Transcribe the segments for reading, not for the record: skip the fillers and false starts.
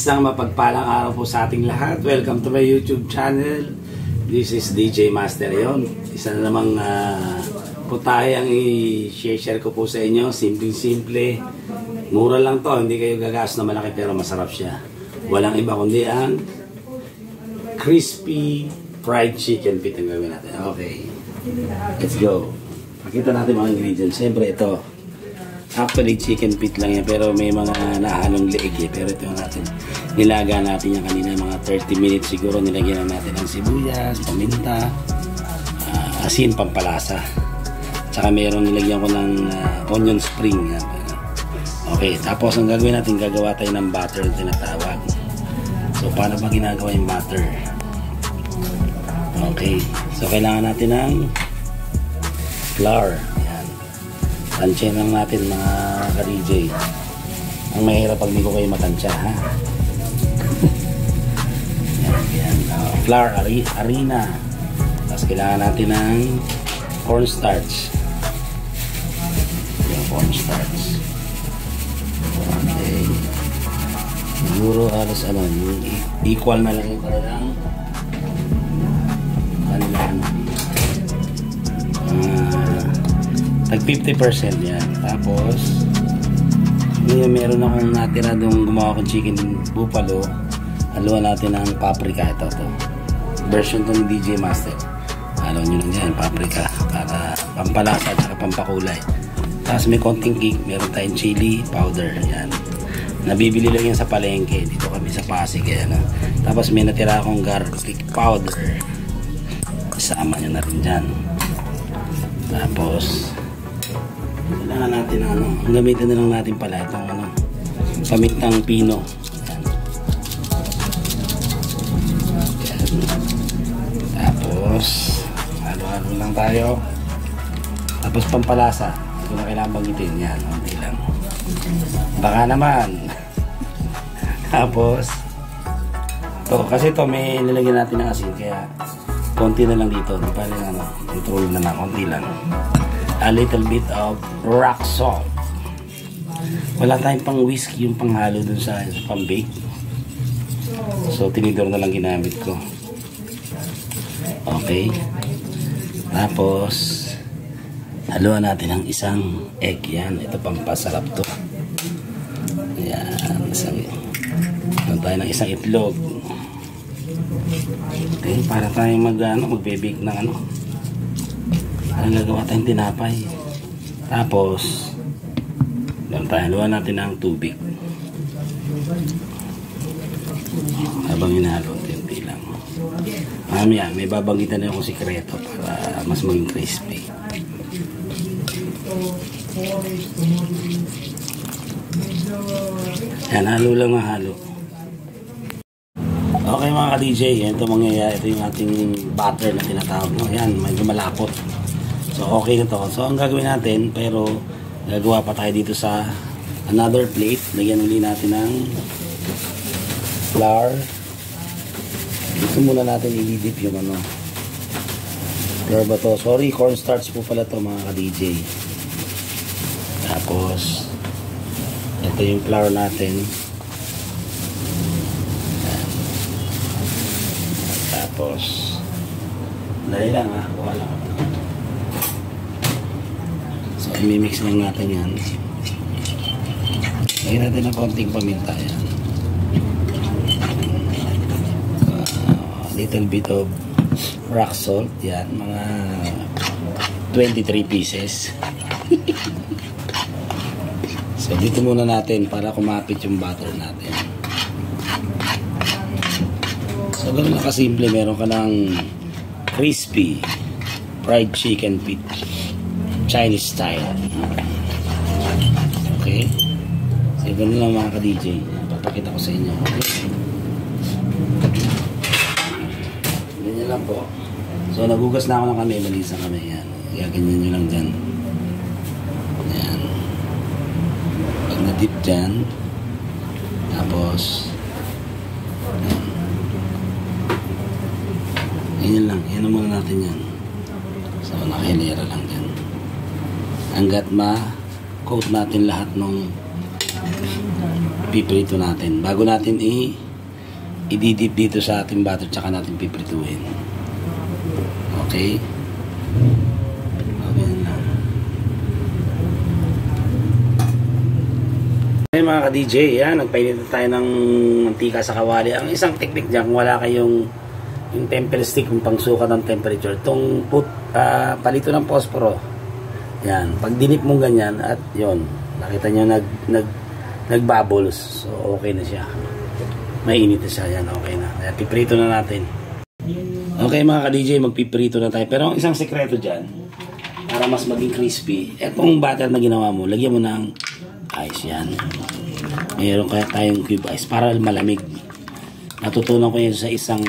Isang mapagpalang araw po sa ating lahat. Welcome to my YouTube channel. This is DJ Master yon. Isa na namang putahe ang i-share ko po sa inyo. Simple-simple. Mura lang to. Hindi kayo gagas na malaki pero masarap siya. Walang iba kundi ang crispy fried chicken feet ang gawin natin. Okay. Let's go. Pakita natin mga ingredients. Siyempre ito. Actually, chicken feet lang yan, pero may mga nahalong leeg eh. Pero ito yung natin, nilaga natin yan kanina, mga 30 minutes siguro. Nilagyan natin ng sibuyas, paminta, asin, pampalasa. Tsaka mayroon nilagyan ko ng onion spring. Yan. Okay, tapos ang gagawin natin, gagawa tayo ng butter na tinatawag. So, paano ba ginagawa yung butter? Okay, so kailangan natin ng flour. Tansya lang natin mga ka-DJ. Ang mahirap pag hindi ko kayo matansya, ha? Yan. Flour, harina. Tapos kailangan natin ng cornstarch. Yung cornstarch. Okay. Siguro halos yung equal na lang yung kanilang tag 50% yan. Tapos meron akong natira doon, gumawa kong chicken buffalo. Haluan natin ng paprika. Ito version to ni DJ Master. Haluan nyo lang yan, paprika para pampalasa at saka pampakulay. Tapos may konting kick, meron tayong chili powder. Yan, nabibili lang yan sa palengke. Dito kami sa Pasig. Yan. Tapos may natira akong garlic powder, isama nyo na rin dyan. Tapos kailangan natin gamitin na lang natin pala itong pamintang pino. Yan. Tapos halo-halo lang tayo. Tapos pampalasa, hindi ko na kailangan banggitin yan, hindi lang, baka naman. Tapos kasi ito may nilagyan natin ng asin, kaya konti na lang dito. Di pa rin control na lang, konti lang. A little bit of rock salt. Wala tayong pang whiskey yung panghalo dun sa pang-bake. So tinidor na lang ginamit ko. Okay. Tapos haluan natin ang isang egg. Yan, ito pampasarap to. Yan, haluan tayo ng isang itlog. Okay, para tayong magbe-bake ng ang gagawa tayong tinapay. Tapos haluan natin ng tubig habang hinahalo unti lang. Mamaya may babanggitan na yung sikreto para mas maging crispy. Yan, halo lang mahalo. Okay mga ka-DJ, ito mangyayari. Ito yung ating butter na tinatawag. Yan, medyo malapot. So okay na to. So ang gagawin natin, pero gagawa pa tayo dito sa another plate. Lagyan ulit natin ng flour. Dito muna natin i-dip yung flour ba to? Sorry, cornstarch po pala to mga ka-DJ. Tapos ito yung flour natin. Tapos dahil lang wala. So imimix lang natin yan. Lagyan natin ng konting paminta yan. Little bit of rock salt yan, mga 23 pieces. So dito muna natin para kumapit yung butter natin. So ganun lang kasimple, meron ka ng crispy fried chicken feet Chinese style. Okay, so ganun lang mga ka-DJ, papakita ko sa inyo. Ganyan lang po. So nagugas na ako ng kamay, malinis ang kamay. Yan, gaganyan nyo lang dyan. Yan, pag na-dip dyan, tapos yan lang, yan muna natin yan. So nakahilera lang dyan hanggat ma-coat natin lahat ng piprito natin. Bago natin i-dip dito sa ating batter, tsaka natin piprituhin. Okay? Okay na. Okay mga ka-DJ, yan, nagpainit tayo ng mantika sa kawali. Ang isang technique dyan, kung wala kayong yung temper stick, yung pangsukat ng temperature, itong palito ng posporo. Yan, pag dinip mong ganyan, at yon, nakita nyo nagbubbles, so okay na siya. Mainit na siya, yan, okay na. Kaya piprito na natin. Okay mga ka-DJ, magpiprito na tayo. Pero ang isang sekreto dyan, para mas maging crispy, etong batter na ginawa mo, lagyan mo ng ice yan. Mayroon kaya tayong cube ice para malamig. Natutunan ko yan sa isang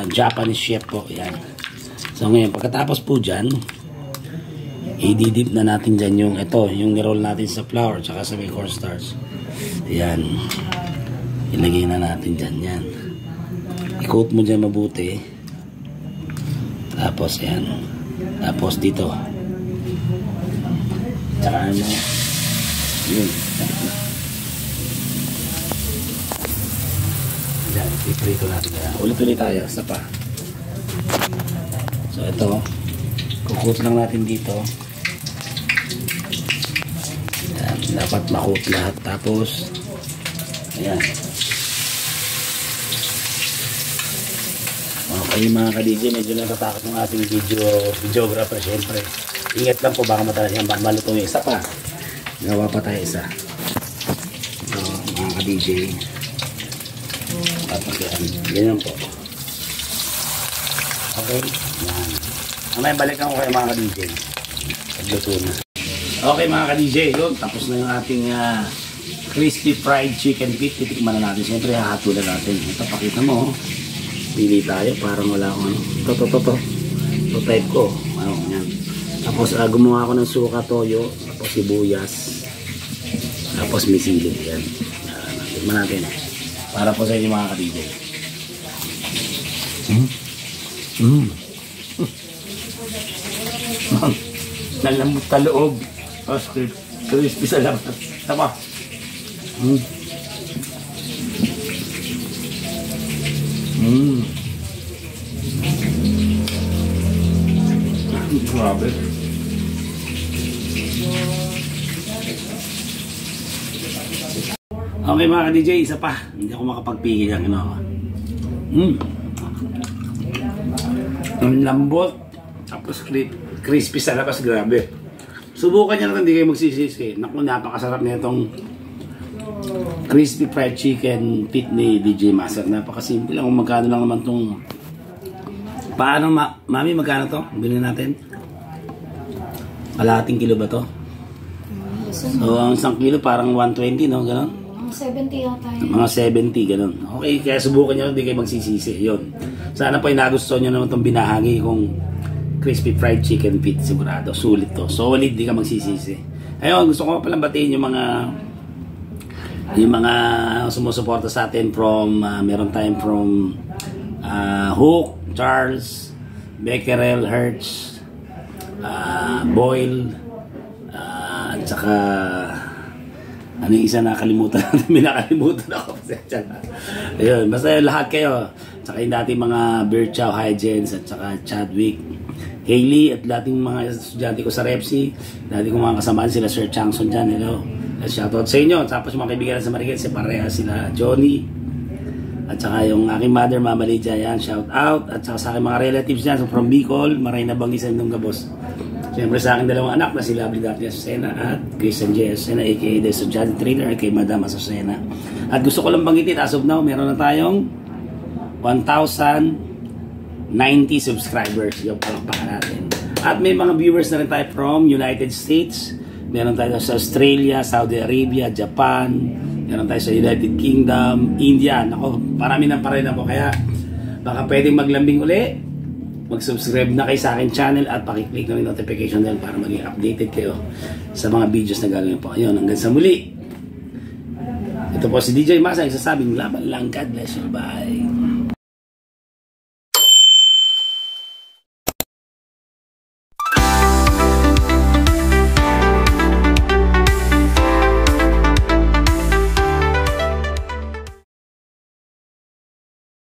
Japanese chef po. Yan. So ngayon, pagkatapos po dyan, i-dip na natin dyan yung ito, yung niroll natin sa flour tsaka sa may cornstarch. Yan. Ilagay na natin dyan. Yan. I-coat mo dyan mabuti. Tapos yan. Tapos dito. Tsaka ano. Yun. Yan. I-prito natin yan. Ulit-ulit tayo. Isa pa. So ito. Kukut lang natin dito. Yan. Dapat makut lahat. Tapos ayan. Okay mga ka-DJ, medyo natatakot ng ating videographer syempre. Ingat lang po, baka matalas yan, baka malutong yung isa pa. Gawa pa tayo isa. So mga ka-DJ, tapos yan po. Okay, yan. Mamaya balikan ko kayo mga ka-DJ. Pagluto na. Okay mga ka-DJ, yun, tapos na yung ating crispy fried chicken feet. Titikman na natin. Siyempre, hahatulan natin. Ito, pakita mo. Pili tayo. Parang wala akong ano. Ito type ko. Ano, yan. Tapos, gumawa ako ng suka, toyo. Tapos, sibuyas. Tapos, misilid. Yan. Tikman natin. Para po sa inyo mga ka-DJ. Nalambot sa loob. Tapos, crispy sa labas. Tama. Grabe. Okay mga ka-DJ, isa pa. Hindi ako makapagpigil ang ano. Ang lambot. Tapos crispy sa labas. Grabe. Subukan nyo natin, hindi kayo magsisisi. Naku, napakasarap na itong crispy fried chicken feet ni DJ Master. Napakasimple lang. Kung magkano lang naman itong... Paano, Mami, magkano to? Bilhin natin. Kalahating kilo ba to? So, ang isang kilo parang 120, no? Ganon? 70 yata yun. Mga 70, ganon. Okay, kaya subukan nyo, hindi kayo magsisisi. Yun. Sana po nagustuhan nyo naman itong binahagi kung crispy fried chicken feet. Sigurado, sulit to. Solid, di ka magsisisi. Ayun, gusto ko palang batiin yung mga sumusuporta sa atin from, meron tayong from Hook, Charles, Becquerel, Hertz, Boyle, at saka ano yung isa nakalimutan natin, may nakalimutan ako. Ayun, basta lahat kayo, saka yung dating mga Birchow, Hygens, at saka Chadwick, Hailey, at dating mga estudyante ko sa Repsi, dating ko mga kasamaan sila Sir Changson dyan, hello. Shoutout sa inyo. Tapos mga kaibigan sa Marikit, si pareha sila Johnny. At saka yung aking mother, Mama Lydia, yan, shout out. At saka sa aking mga relatives dyan, so from Bicol, Marina Bangisan ng Gabos. Siyempre sa aking dalawang anak na si Lovely Daphne Azucena at Christian J. Azucena, aka The Estudyante Trainer, aka Madam Azucena. At gusto ko lang banggitin, as of now, meron na tayong 1,090 subscribers. Yung palakpakan natin. At may mga viewers na rin tayo from United States. Meron tayo sa Australia, Saudi Arabia, Japan. Meron tayo sa United Kingdom, India. Ako, parami na pa rin ako. Kaya baka pwedeng maglambing uli. Mag-subscribe na kayo sa akin channel at pakiclick na rin notification bell para maging updated kayo sa mga videos na gagawin po. Ayun, hanggang sa muli. Ito po si DJ Masa, nagsasabing laban lang. God bless you. Bye.